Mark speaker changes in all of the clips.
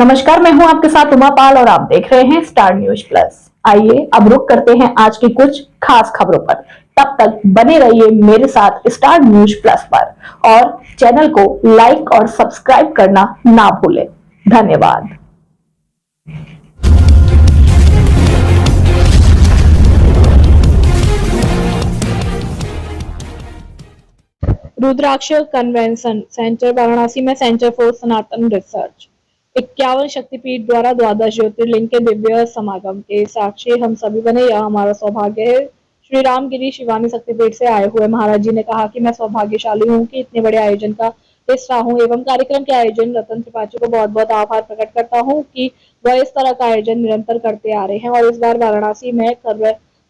Speaker 1: नमस्कार, मैं हूं आपके साथ उमा पाल और आप देख रहे हैं स्टार न्यूज प्लस। आइए अब रुक करते हैं आज की कुछ खास खबरों पर। तब तक बने रहिए मेरे साथ स्टार न्यूज प्लस पर और चैनल को लाइक और सब्सक्राइब करना ना भूलें। धन्यवाद। रुद्राक्ष कन्वेंशन सेंटर वाराणसी में सेंटर फॉर सनातन रिसर्च 51 शक्तिपीठ द्वारा द्वादश ज्योतिर्लिंग के दिव्य समागम के साक्षी हम सभी बने, यह हमारा सौभाग्य है। श्री रामगिरी शिवानी शक्तिपीठ से आए हुए महाराज जी ने कहा कि मैं सौभाग्यशाली हूँ कि इतने बड़े आयोजन का हिस्सा हूँ एवं कार्यक्रम के आयोजन रतन त्रिपाठी को बहुत बहुत आभार प्रकट करता हूँ कि वह इस तरह का आयोजन निरंतर करते आ रहे हैं और इस बार वाराणसी में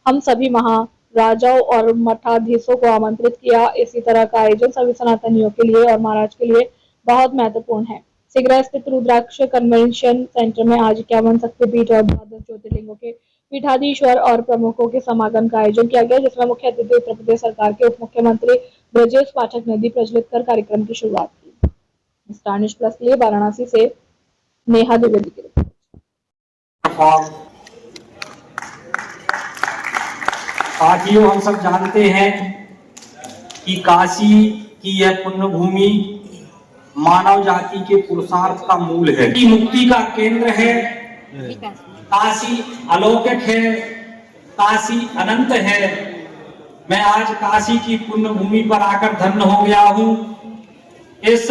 Speaker 1: हम सभी महाराजाओं और मठाधीशों को आमंत्रित किया। इसी तरह का आयोजन सभी सनातनियों के लिए और महाराज के लिए बहुत महत्वपूर्ण है। शीघ्र स्थित रुद्राक्ष कन्वेंशन सेंटर में आज 51 शक्तिपीठ और द्वादश ज्योतिर्लिंगों के पीठाधीश्वर और प्रमुखों के समागम का आयोजन किया गया, जिसमें मुख्य अतिथि उत्तर प्रदेश सरकार के उप मुख्यमंत्री ब्रजेश पाठक ने दीप प्रज्वलित कर कार्यक्रम की शुरुआत की। स्टार न्यूज प्लस के लिए वाराणसी से नेहा द्विवेदी की रिपोर्ट।
Speaker 2: साथियों, हम सब जानते हैं कि काशी की यह पुण्य भूमि मानव जाति के पुरुषार्थ का मूल है, मुक्ति का केंद्र है। काशी अलौकिक है, काशी अनंत है। मैं आज काशी की पुण्य भूमि पर आकर धन्य हो गया हूँ। इस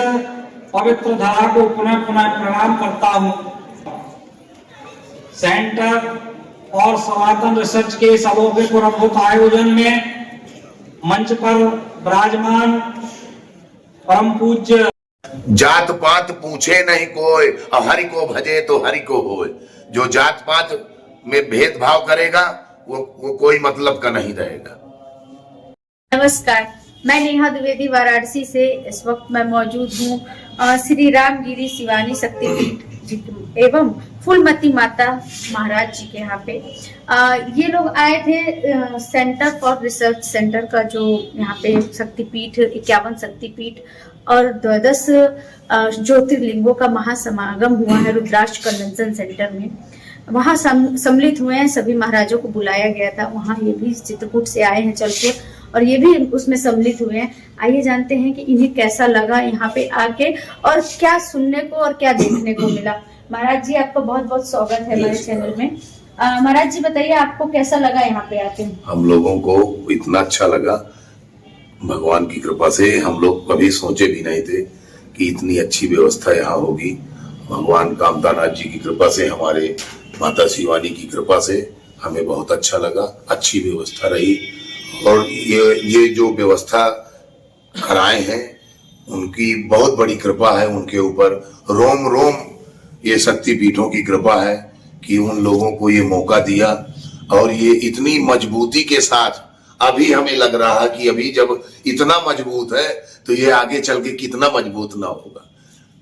Speaker 2: पवित्र धरा को पुनः पुनः प्रणाम करता हूँ। सेंटर और सनातन रिसर्च के इस अलौकिक और अद्भुत आयोजन में मंच पर विराजमान परम पूज्य
Speaker 3: जात पात पूछे नहीं कोई, हरि को भजे तो हरि को होए। जो जात पात में भेदभाव करेगा वो कोई मतलब का नहीं रहेगा।
Speaker 4: नमस्कार, मैं नेहा द्विवेदी वाराणसी से इस वक्त मैं मौजूद हूँ श्री रामगिरी शिवानी शक्तिपीठ एवं फूलमती माता महाराज जी के यहाँ पे। ये लोग आए थे सेंटर फॉर रिसर्च सेंटर का, जो यहाँ पे शक्तिपीठ 51 शक्तिपीठ और द्वादश ज्योतिर्लिंगों का महासमागम हुआ है रुद्राक्ष कन्वेंशन सेंटर में। वहाँ सम्मिलित हुए हैं, सभी महाराजों को बुलाया गया था। वहाँ ये भी चित्रकूट से आए हैं चल के और ये भी उसमें सम्मिलित हुए हैं। आइए जानते हैं कि इन्हें कैसा लगा यहाँ पे आके और क्या सुनने को और क्या देखने को मिला। महाराज जी, आपका बहुत बहुत स्वागत है हमारे चैनल में। महाराज जी बताइए, आपको कैसा लगा यहाँ पे आके?
Speaker 3: हम लोगों को इतना अच्छा लगा, भगवान की कृपा से। हम लोग कभी सोचे भी नहीं थे कि इतनी अच्छी व्यवस्था यहाँ होगी। भगवान कामतानाथ जी की कृपा से, हमारे माता शिवानी की कृपा से हमें बहुत अच्छा लगा। अच्छी व्यवस्था रही और ये जो व्यवस्था कराए हैं उनकी बहुत बड़ी कृपा है उनके ऊपर। रोम रोम ये शक्तिपीठों की कृपा है कि उन लोगों को ये मौका दिया और ये इतनी मजबूती के साथ। अभी हमें लग रहा है कि अभी जब इतना मजबूत है तो ये आगे चल के कितना मजबूत ना होगा।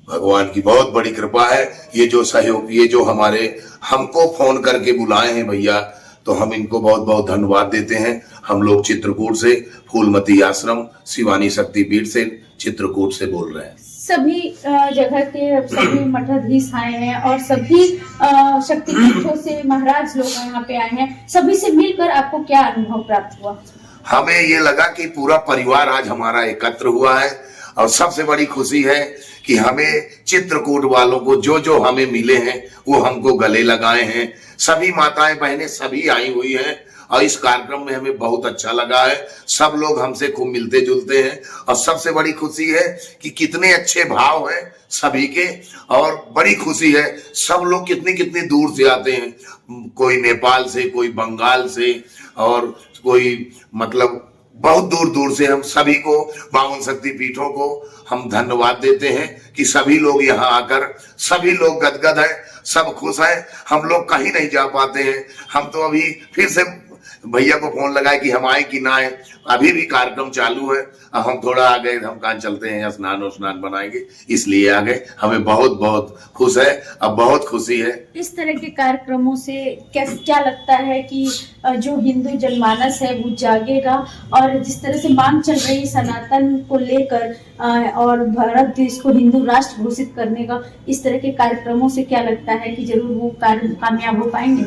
Speaker 3: भगवान की बहुत बड़ी कृपा है। ये जो सहयोग, ये जो हमको फोन करके बुलाए हैं भैया, तो हम इनको बहुत बहुत धन्यवाद देते हैं। हम लोग चित्रकूट से, फूलमती आश्रम शिवानी शक्तिपीठ से, चित्रकूट से बोल रहे हैं।
Speaker 4: सभी जगह के सभी मठाधीश आए हैं और सभी शक्तिपीठों से महाराज लोग यहाँ पे आए हैं। सभी से मिलकर आपको क्या अनुभव प्राप्त हुआ?
Speaker 3: हमें ये लगा कि पूरा परिवार आज हमारा एकत्र हुआ है और सबसे बड़ी खुशी है कि हमें चित्रकूट वालों को जो हमें मिले हैं वो हमको गले लगाए हैं। सभी माताएं बहनें सभी आई हुई हैं और इस कार्यक्रम में हमें बहुत अच्छा लगा है। सब लोग हमसे खूब मिलते जुलते हैं और सबसे बड़ी खुशी है कि कितने अच्छे भाव हैं सभी के और बड़ी खुशी है। सब लोग कितनी कितनी दूर से आते हैं, कोई नेपाल से, कोई बंगाल से और कोई मतलब बहुत दूर दूर से। हम सभी को 52 शक्तिपीठों को हम धन्यवाद देते हैं कि सभी लोग यहाँ आकर, सभी लोग गदगद हैं, सब खुश हैं। हम लोग कहीं नहीं जा पाते हैं। हम तो अभी फिर से भैया को फोन लगाए कि हम आए कि ना आए। अभी भी कार्यक्रम चालू है, अब हम थोड़ा आ गए, हम कहाँ चलते हैं, स्नान बनाएंगे, इसलिए आ गए। हमें बहुत बहुत खुश है, अब बहुत खुशी है।
Speaker 4: इस तरह के कार्यक्रमों से क्या लगता है कि जो हिंदू जनमानस है वो जागेगा, और जिस तरह से मांग चल रही है सनातन को लेकर और भारत देश को हिंदू राष्ट्र घोषित करने का, इस तरह के कार्यक्रमों से क्या लगता है कि जरूर वो कार्य कामयाब हो पाएंगे?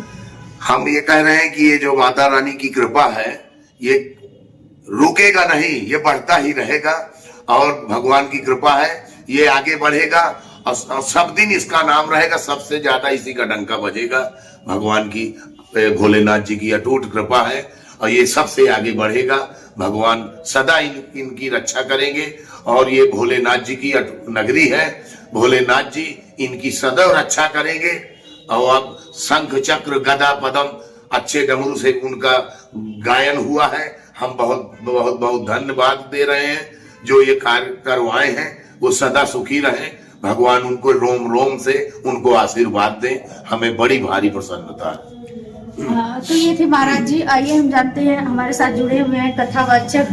Speaker 3: हम ये कह रहे हैं कि ये जो माता रानी की कृपा है ये रुकेगा नहीं, ये बढ़ता ही रहेगा, और भगवान की कृपा है ये आगे बढ़ेगा, और सब दिन इसका नाम रहेगा, सबसे ज्यादा इसी का डंका बजेगा। भगवान की, भोलेनाथ जी की अटूट कृपा है और ये सबसे आगे बढ़ेगा। भगवान सदा इनकी रक्षा करेंगे, और ये भोलेनाथ जी की नगरी है, भोलेनाथ जी इनकी सदैव रक्षा करेंगे। और अब शंख चक्र गदा पद्म अच्छे डमरू से उनका गायन हुआ है। हम बहुत बहुत बहुत धन्यवाद दे रहे हैं जो ये कार्य करवाए हैं, वो सदा सुखी रहें, भगवान उनको रोम रोम से उनको आशीर्वाद दें, हमें बड़ी भारी प्रसन्नता है।
Speaker 4: तो ये थे महाराज जी। आइए हम जानते हैं, हमारे साथ जुड़े हुए हैं कथावाचक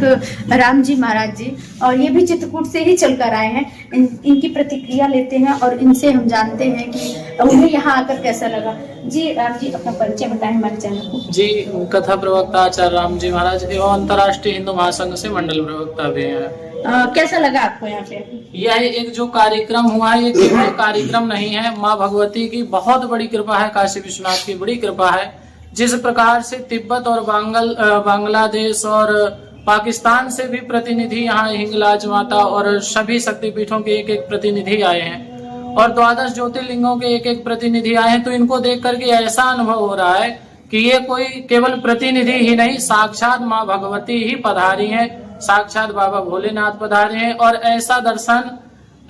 Speaker 4: राम जी महाराज जी, और ये भी चित्रकूट से ही चलकर आए हैं। इनकी प्रतिक्रिया लेते हैं और इनसे हम जानते हैं कि उन्हें यहाँ आकर कैसा लगा। जी राम जी, अपना परिचय बताएं हमारे चैनल को।
Speaker 5: जी, कथा प्रवक्ता आचार्य राम जी महाराज एवं अंतर्राष्ट्रीय हिंदू महासंघ से मंडल प्रवक्ता भी हैं।
Speaker 4: कैसा लगा आपको यहाँ पे?
Speaker 5: यह एक जो कार्यक्रम हुआ है, ये केवल कार्यक्रम नहीं है, माँ भगवती की बहुत बड़ी कृपा है, काशी विश्वनाथ की बड़ी कृपा है। जिस प्रकार से तिब्बत और बांग्लादेश और पाकिस्तान से भी प्रतिनिधि यहाँ हिंगलाज माता और सभी शक्तिपीठों के एक एक प्रतिनिधि आए हैं, और 12 ज्योतिर्लिंगों के एक एक प्रतिनिधि आए हैं। तो इनको देख करके ऐसा अनुभव हो रहा है कि ये कोई केवल प्रतिनिधि ही नहीं, साक्षात माँ भगवती ही पधारी है, साक्षात बाबा भोलेनाथ पधारे हैं। और ऐसा दर्शन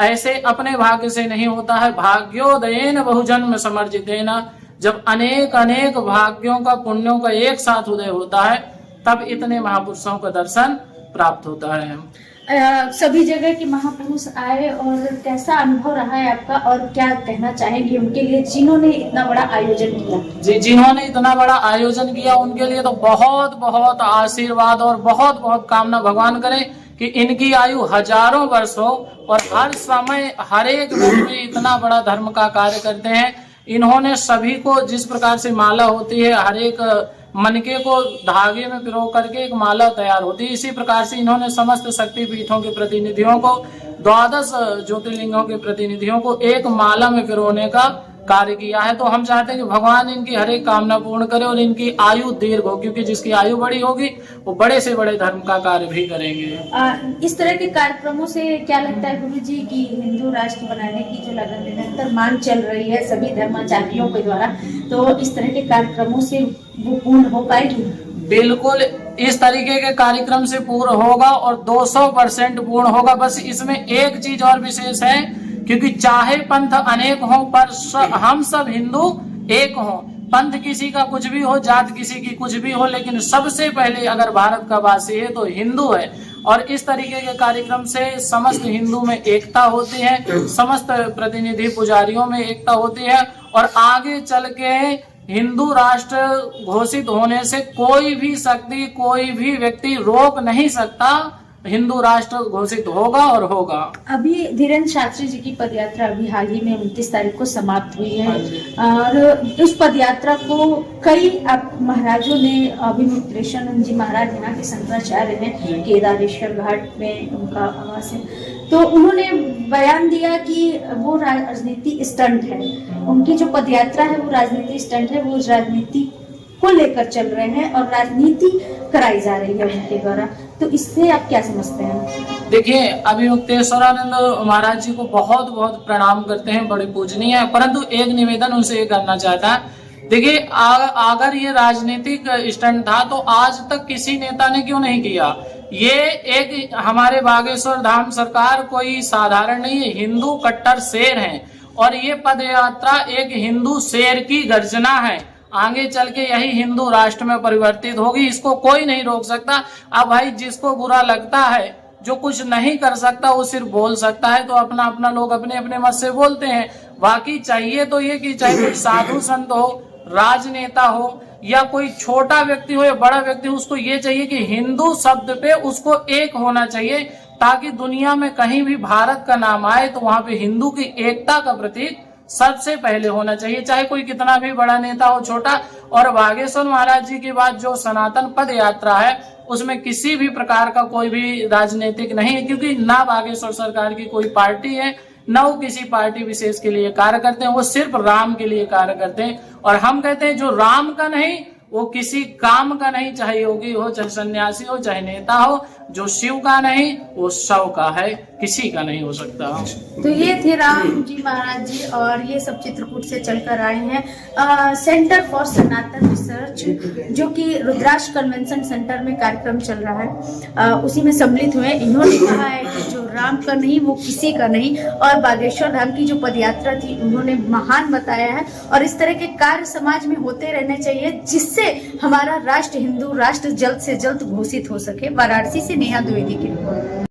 Speaker 5: ऐसे अपने भाग्य से नहीं होता है, भाग्योदयेन बहुजन्म समर्जितेन, जब अनेक अनेक भाग्यों का, पुण्यों का एक साथ उदय होता है, तब इतने महापुरुषों का दर्शन प्राप्त होता है।
Speaker 4: सभी जगह के महापुरुष आए, और कैसा अनुभव रहा है आपका, और क्या कहना चाहेंगे उनके लिए जिन्होंने इतना बड़ा आयोजन किया?
Speaker 5: जी, जिन्होंने इतना बड़ा आयोजन किया उनके लिए तो बहुत बहुत आशीर्वाद और बहुत बहुत कामना भगवान करे कि इनकी आयु हजारों वर्ष हो, और हर समय हर एक व्यक्ति इतना बड़ा धर्म का कार्य करते हैं। इन्होंने सभी को, जिस प्रकार से माला होती है, हर एक मनके को धागे में पिरो करके एक माला तैयार होती है, इसी प्रकार से इन्होंने समस्त शक्ति पीठों के प्रतिनिधियों को, 12 ज्योतिर्लिंगों के प्रतिनिधियों को एक माला में पिरोने का कार्य किया है। तो हम चाहते हैं कि भगवान इनकी हर एक कामना पूर्ण करे और इनकी आयु दीर्घ हो, क्योंकि जिसकी आयु बड़ी होगी वो बड़े से बड़े धर्म का कार्य भी करेंगे।
Speaker 4: इस तरह के कार्यक्रमों से क्या लगता है गुरु जी की हिंदू राष्ट्र बनाने की जो निरंतर मांग चल रही है सभी धर्माचार्यों के द्वारा, तो इस तरह के कार्यक्रमों से वो पूर्ण हो पाएगी?
Speaker 5: बिल्कुल, इस तरीके के कार्यक्रम से पूर्ण होगा और 200% पूर्ण होगा। बस इसमें एक चीज और विशेष है, क्योंकि चाहे पंथ अनेक हो पर हम सब हिंदू एक हो। पंथ किसी का कुछ भी हो, जात किसी की कुछ भी हो, लेकिन सबसे पहले अगर भारत का वासी है तो हिंदू है। और इस तरीके के कार्यक्रम से समस्त हिंदू में एकता होती है, समस्त प्रतिनिधि पुजारियों में एकता होती है, और आगे चल के हिंदू राष्ट्र घोषित होने से कोई भी शक्ति, कोई भी व्यक्ति रोक नहीं सकता। हिंदू राष्ट्र घोषित होगा और होगा।
Speaker 4: अभी धीरेन्द्र शास्त्री जी की पदयात्रा अभी हाल ही में 29 तारीख को समाप्त हुई है, और उस पदयात्रा को कई महाराजों ने, अभिमुक्तेश्वरानंद जी महाराज यहाँ के शंकराचार्य हैं, केदारेश्वर घाट में उनका आवास है, तो उन्होंने बयान दिया कि वो राजनीति स्टंट है, उनकी जो पदयात्रा है वो राजनीति स्टंट है, वो राजनीति को लेकर चल रहे हैं और राजनीति कराई जा रही है उनके द्वारा। तो इससे आप क्या समझते हैं?
Speaker 5: देखिए, अभिमुक्तेश्वरानंद महाराज जी को बहुत बहुत प्रणाम करते हैं, बड़े पूजनीय है, परंतु एक निवेदन उनसे करना चाहता है। देखिए, अगर ये राजनीतिक स्टंट था तो आज तक किसी नेता ने क्यों नहीं किया? ये एक हमारे बागेश्वर धाम सरकार कोई साधारण नहीं है, हिंदू कट्टर शेर है, और ये पद यात्रा एक हिंदू शेर की गर्जना है। आगे चल के यही हिंदू राष्ट्र में परिवर्तित होगी, इसको कोई नहीं रोक सकता। अब भाई, जिसको बुरा लगता है, जो कुछ नहीं कर सकता, वो सिर्फ बोल सकता है, तो अपना अपना लोग अपने अपने मत से बोलते हैं। बाकी चाहिए तो ये कि चाहे कोई साधु संत हो, राजनेता हो, या कोई छोटा व्यक्ति हो या बड़ा व्यक्ति हो, उसको ये चाहिए कि हिंदू शब्द पे उसको एक होना चाहिए, ताकि दुनिया में कहीं भी भारत का नाम आए तो वहां पे हिंदू की एकता का प्रतीक सबसे पहले होना चाहिए, चाहे कोई कितना भी बड़ा नेता हो छोटा। और बागेश्वर महाराज जी की बात, जो सनातन पद यात्रा है उसमें किसी भी प्रकार का कोई भी राजनीतिक नहीं है, क्योंकि ना बागेश्वर सरकार की कोई पार्टी है, न वो किसी पार्टी विशेष के लिए कार्य करते हैं, वो सिर्फ राम के लिए कार्य करते हैं। और हम कहते हैं जो राम का नहीं वो किसी काम का नहीं, चाहे योगी हो, चाहे सन्यासी हो, चाहे नेता हो। जो शिव का नहीं वो शव का है, किसी का नहीं हो सकता।
Speaker 4: तो ये थे राम जी महाराज जी, और ये सब चित्रकूट से चलकर आए हैं सेंटर फॉर सनातन रिसर्च, जो कि रुद्राक्ष कन्वेंशन सेंटर में कार्यक्रम चल रहा है, उसी में सम्मिलित हुए। इन्होंने कहा है कि जो राम का नहीं वो किसी का नहीं, और बागेश्वर धाम की जो पदयात्रा थी उन्होंने महान बताया है। और इस तरह के कार्य समाज में होते रहने चाहिए, जिससे हमारा राष्ट्र हिंदू राष्ट्र जल्द से जल्द घोषित हो सके। वाराणसी से नेहा द्विवेदी की रिपोर्ट।